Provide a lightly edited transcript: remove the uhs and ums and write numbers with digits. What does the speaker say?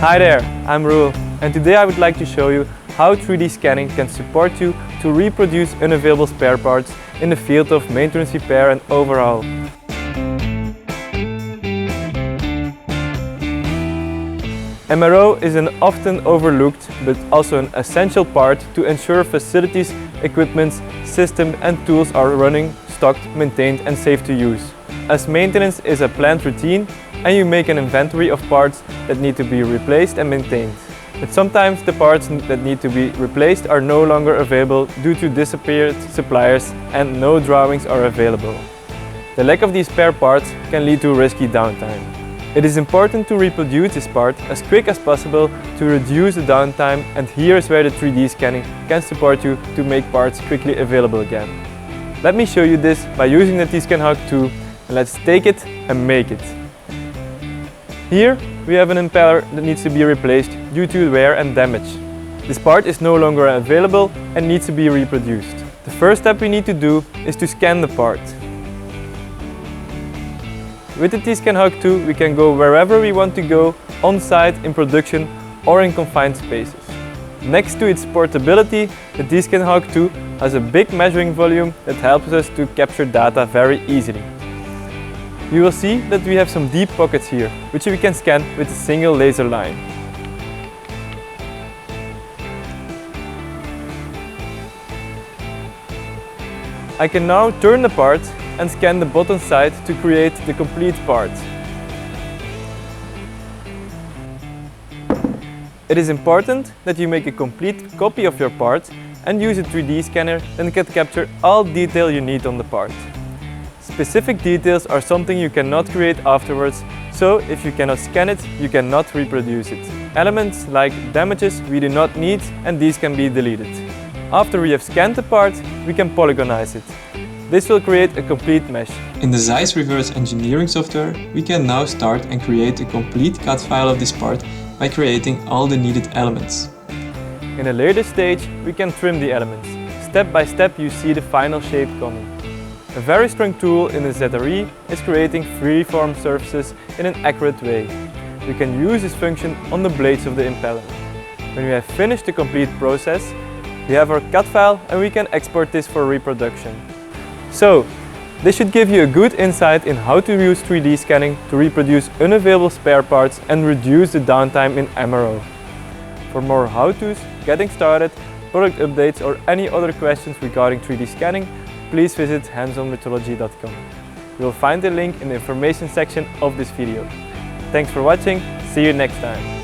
Hi there, I'm Roel, and today I would like to show you how 3D scanning can support you to reproduce unavailable spare parts in the field of maintenance, repair and overhaul. MRO is an often overlooked but also an essential part to ensure facilities, equipment, systems and tools are running, stocked, maintained and safe to use. As maintenance is a planned routine and you make an inventory of parts that need to be replaced and maintained. But sometimes the parts that need to be replaced are no longer available due to disappeared suppliers and no drawings are available. The lack of these spare parts can lead to risky downtime. It is important to reproduce this part as quick as possible to reduce the downtime, and here is where the 3D scanning can support you to make parts quickly available again. Let me show you this by using the T-Scan Hawk 2, and let's take it and make it. Here we have an impeller that needs to be replaced due to wear and damage. This part is no longer available and needs to be reproduced. The first step we need to do is to scan the part. With the T-Scan Hawk 2 we can go wherever we want to go, on-site, in production or in confined spaces. Next to its portability, the T-Scan Hawk 2 has a big measuring volume that helps us to capture data very easily. You will see that we have some deep pockets here, which we can scan with a single laser line. I can now turn the part and scan the bottom side to create the complete part. It is important that you make a complete copy of your part and use a 3D scanner that can capture all detail you need on the part. Specific details are something you cannot create afterwards, so if you cannot scan it, you cannot reproduce it. Elements like damages we do not need, and these can be deleted. After we have scanned the part, we can polygonize it. This will create a complete mesh. In the Zeiss reverse engineering software, we can now start and create a complete CAD file of this part by creating all the needed elements. In a later stage, we can trim the elements. Step by step you see the final shape coming. A very strong tool in the ZRE is creating freeform surfaces in an accurate way. We can use this function on the blades of the impeller. When we have finished the complete process, we have our CAD file and we can export this for reproduction. So, this should give you a good insight in how to use 3D scanning to reproduce unavailable spare parts and reduce the downtime in MRO. For more how-tos, getting started, product updates or any other questions regarding 3D scanning, please visit handsonmetrology.com. You will find the link in the information section of this video. Thanks for watching, see you next time.